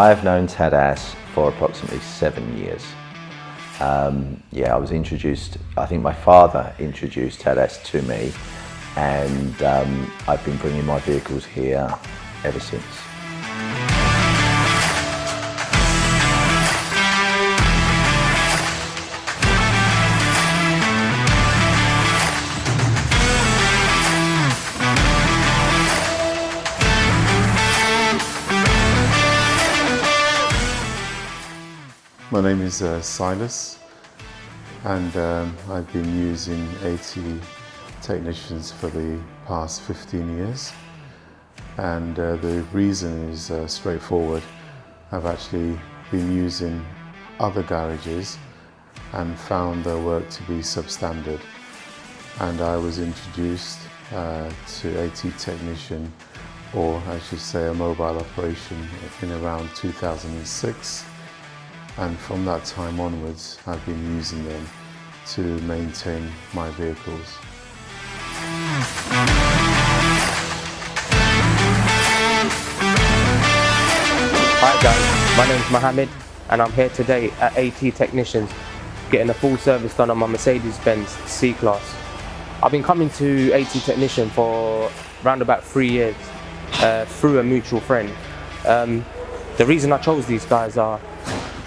I've known Tadas for approximately 7 years. I was introduced, I think my father introduced Tadas to me, and I've been bringing my vehicles here ever since. My name is Silas, and I've been using AT Technicians for the past 15 years. And the reason is straightforward. I've actually been using other garages and found their work to be substandard. And I was introduced to AT Technician, or I should say a mobile operation, in around 2006. And from that time onwards, I've been using them to maintain my vehicles. Hi guys, my name's Mohammed and I'm here today at AT Technicians getting a full service done on my Mercedes-Benz C-Class. I've been coming to AT Technician for around about 3 years through a mutual friend. The reason I chose these guys are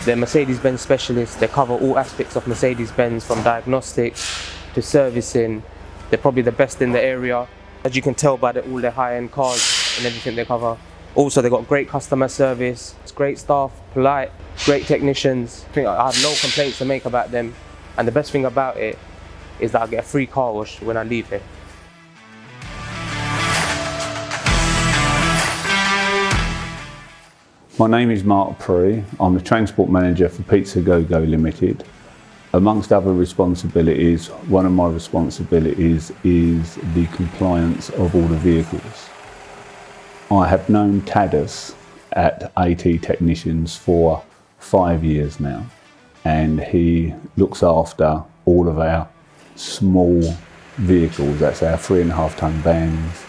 they're Mercedes-Benz specialists. They cover all aspects of Mercedes-Benz, from diagnostics to servicing. They're probably the best in the area. As you can tell by all their high-end cars and everything they cover. Also, they've got great customer service. It's great staff, polite, great technicians. I think I have no complaints to make about them. And the best thing about it is that I get a free car wash when I leave here. My name is Mark Prue. I'm the Transport Manager for Pizza Go Go Limited. Amongst other responsibilities, one of my responsibilities is the compliance of all the vehicles. I have known Tadas at AT Technicians for 5 years now, and he looks after all of our small vehicles. That's our 3.5 ton vans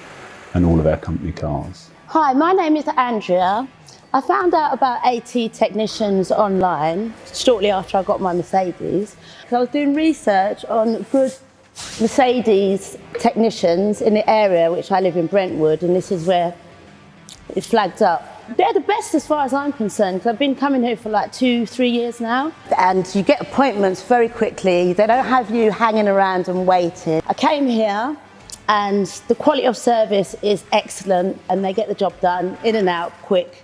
and all of our company cars. Hi, my name is Andrea. I found out about AT Technicians online shortly after I got my Mercedes. I was doing research on good Mercedes technicians in the area, which I live in Brentwood, and this is where it flagged up. They're the best as far as I'm concerned, because I've been coming here for like 2-3 years now. And you get appointments very quickly. They don't have you hanging around and waiting. I came here and the quality of service is excellent, and they get the job done in and out quick.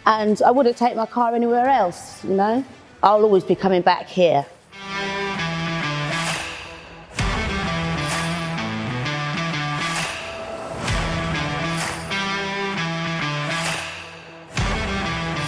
And I wouldn't take my car anywhere else, you know. I'll always be coming back here.